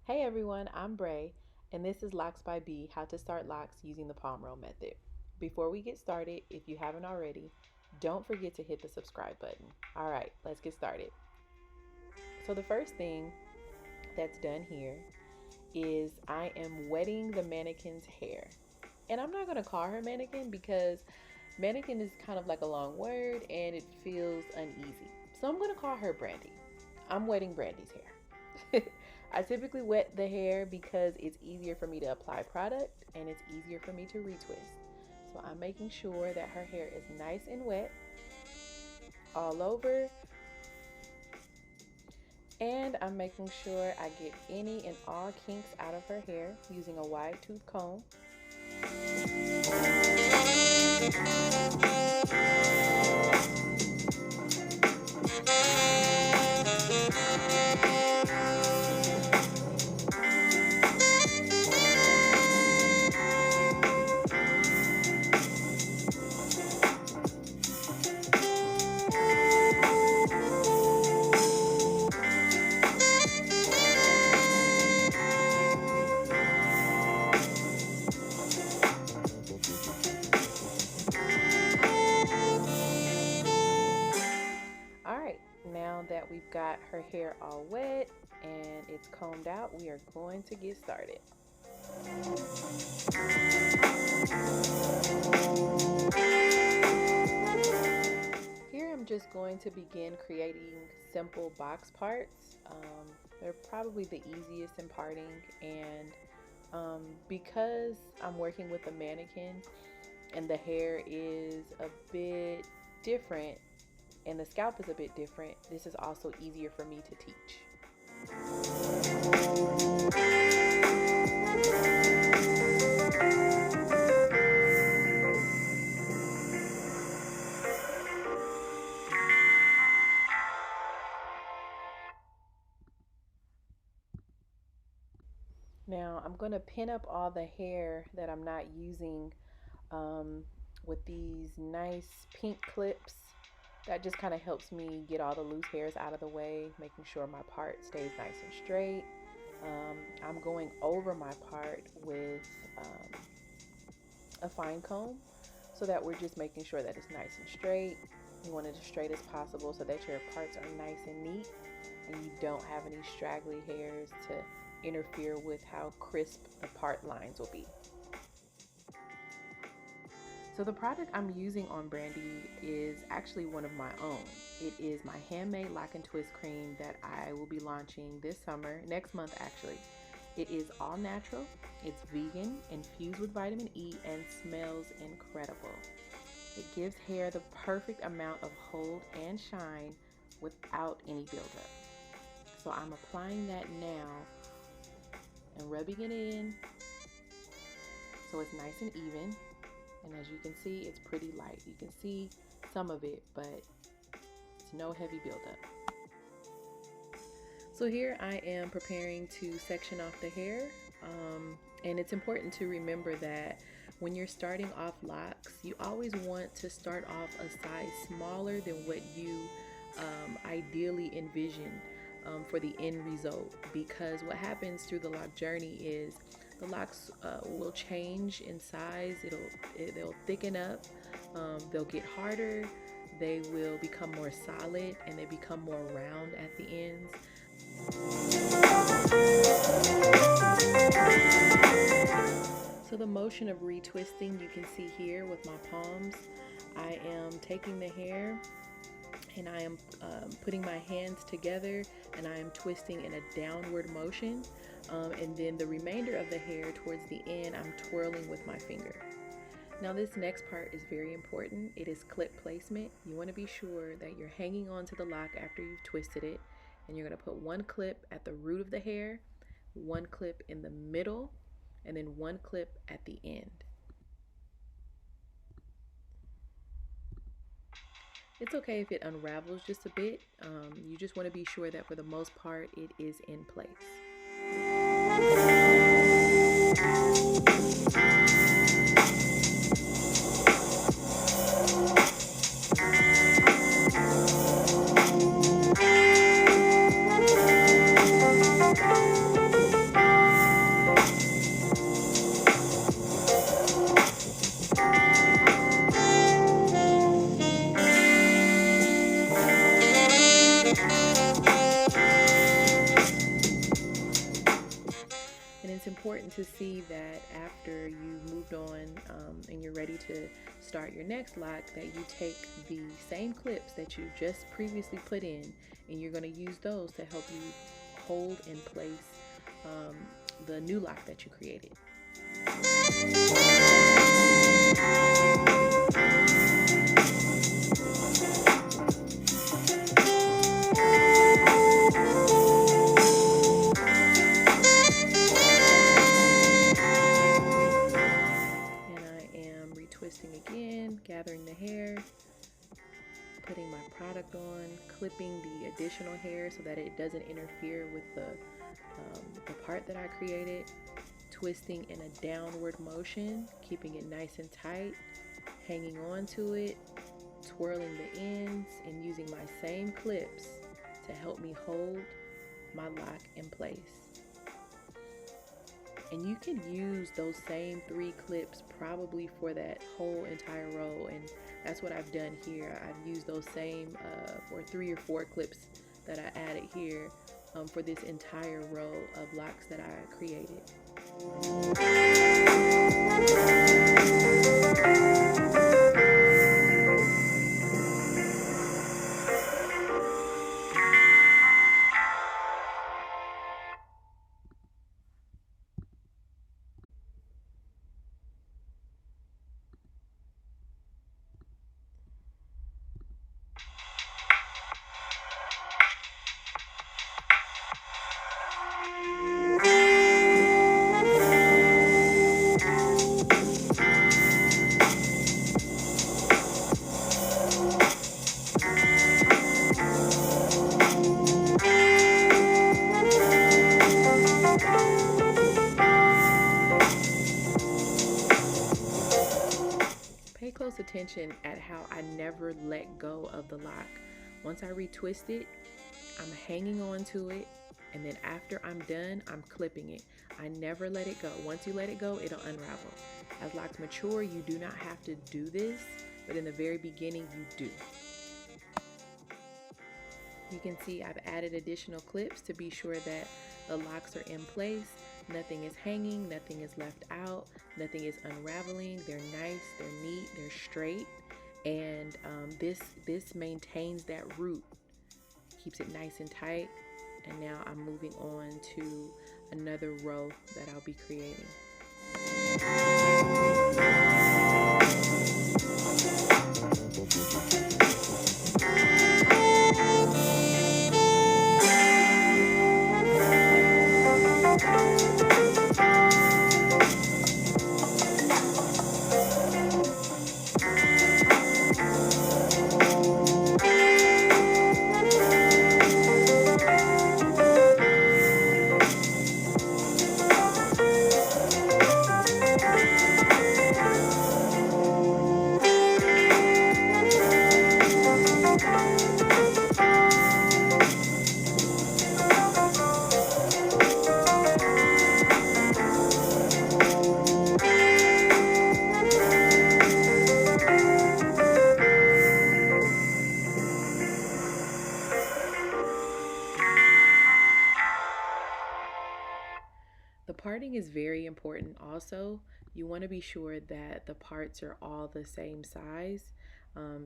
Hey everyone, I'm Bray, and this is Locks by B, how to start locks using the palm roll method. Before we get started, if you haven't already, don't forget to hit the subscribe button. All right, let's get started. So the first thing that's done here is I am wetting the mannequin's hair. And I'm not going to call her mannequin because mannequin is kind of like a long word and it feels uneasy. So I'm going to call her Brandy. I'm wetting Brandy's hair. I typically wet the hair because it's easier for me to apply product and it's easier for me to retwist. So I'm making sure that her hair is nice and wet all over, and I'm making sure I get any and all kinks out of her hair using a wide tooth comb. All right, now that we've got her hair all wet and it's combed out, we are going to get started. Here I'm just going to begin creating simple box parts. They're probably the easiest in parting, and because I'm working with a mannequin and the hair is a bit different and the scalp is a bit different, this is also easier for me to teach. Now I'm going to pin up all the hair that I'm not using with these nice pink clips. That just kind of helps me get all the loose hairs out of the way, making sure my part stays nice and straight. I'm going over my part with a fine comb so that we're just making sure that it's nice and straight. You want it as straight as possible so that your parts are nice and neat and you don't have any straggly hairs to interfere with how crisp the part lines will be. So the product I'm using on Brandy is actually one of my own. It is my handmade lock and twist cream that I will be launching this summer, next month actually. It is all natural, it's vegan, infused with vitamin E, and smells incredible. It gives hair the perfect amount of hold and shine without any buildup. So I'm applying that now and rubbing it in so it's nice and even. And as you can see, it's pretty light. You can see some of it, but it's no heavy buildup. So here I am preparing to section off the hair. And it's important to remember that when you're starting off locks, you always want to start off a size smaller than what you ideally envision for the end result. Because what happens through the lock journey is the locks will change in size. They'll thicken up, they'll get harder, they will become more solid, and they become more round at the ends. So the motion of retwisting you can see here with my palms. I am taking the hair and I am putting my hands together and I am twisting in a downward motion. And then the remainder of the hair towards the end, I'm twirling with my finger. Now this next part is very important. It is clip placement. You want to be sure that you're hanging on to the lock after you've twisted it. And you're going to put one clip at the root of the hair, one clip in the middle, and then one clip at the end. It's okay if it unravels just a bit. You just want to be sure that for the most part it is in place. important to see that after you moved on and you're ready to start your next lock, that you take the same clips that you just previously put in, and you're going to use those to help you hold in place the new lock that you created. Twisting again, gathering the hair, putting my product on, clipping the additional hair so that it doesn't interfere with the part that I created, twisting in a downward motion, keeping it nice and tight, hanging on to it, twirling the ends, and using my same clips to help me hold my lock in place. And you can use those same 3 clips probably for that whole entire row, and that's what I've done here. I've used those same 3 or 4 clips that I added here for this entire row of locks that I created. Pay close attention at how I never let go of the lock. Once I retwist it, I'm hanging on to it, and then after I'm done, I'm clipping it. I never let it go. Once you let it go, it'll unravel. As locks mature, you do not have to do this, but in the very beginning, you do. You can see I've added additional clips to be sure that the locks are in place. Nothing is hanging, nothing is left out, nothing is unraveling. They're nice, they're neat, they're straight, and this maintains that root, keeps it nice and tight. And now I'm moving on to another row that I'll be creating. The parting is very important also. You want to be sure that the parts are all the same size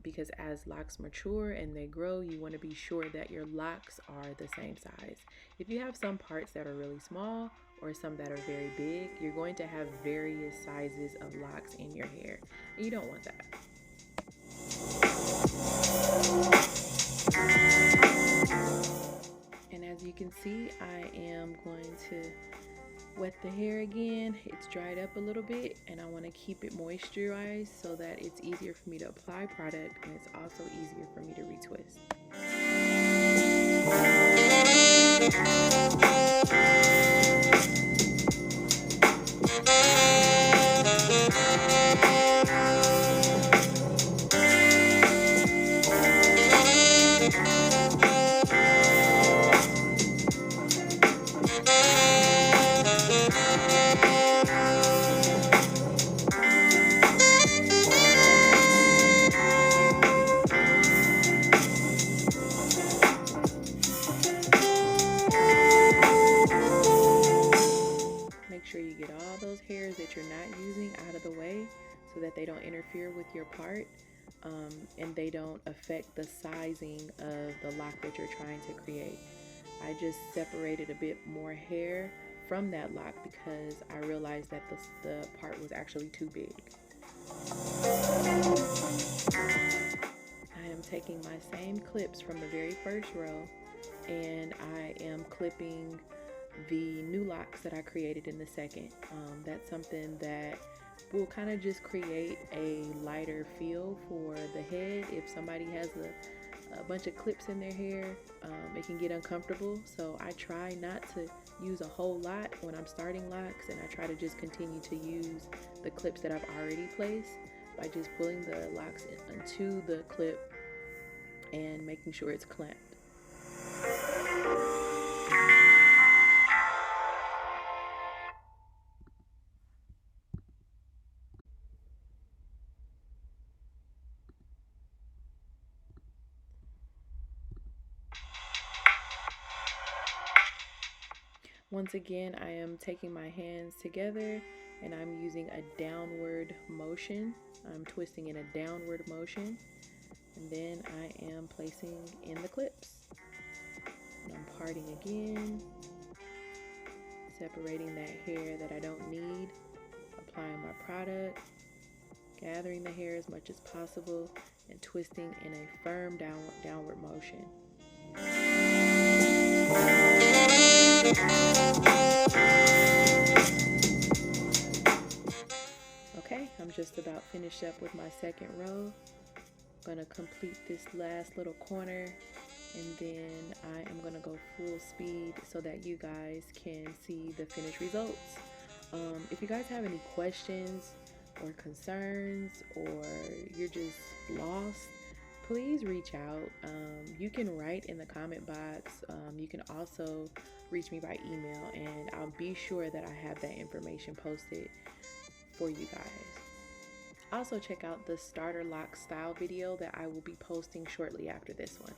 because as locks mature and they grow, you want to be sure that your locks are the same size. If you have some parts that are really small or some that are very big, you're going to have various sizes of locks in your hair. And you don't want that. And as you can see, I am going to wet the hair again. It's dried up a little bit and I want to keep it moisturized so that it's easier for me to apply product, and it's also easier for me to retwist. that they don't interfere with your part, and they don't affect the sizing of the lock that you're trying to create. I just separated a bit more hair from that lock because I realized that the part was actually too big. I am taking my same clips from the very first row, and I am clipping the new locks that I created in the second. That's something that will kind of just create a lighter feel for the head. If somebody has a bunch of clips in their hair, it can get uncomfortable. So I try not to use a whole lot when I'm starting locks, and I try to just continue to use the clips that I've already placed by just pulling the locks into the clip and making sure it's clamped. Once again, I am taking my hands together and I'm using a downward motion. I'm twisting in a downward motion, and then I am placing in the clips. And I'm parting again, separating that hair that I don't need, applying my product, gathering the hair as much as possible, and twisting in a firm downward motion. Okay, I'm just about finished up with my second row. I'm gonna complete this last little corner, and then I am gonna go full speed so that you guys can see the finished results. If you guys have any questions or concerns, or you're just lost, please reach out. You can write in the comment box. You can also reach me by email, and I'll be sure that I have that information posted for you guys. Also check out the Starter Locs style video that I will be posting shortly after this one.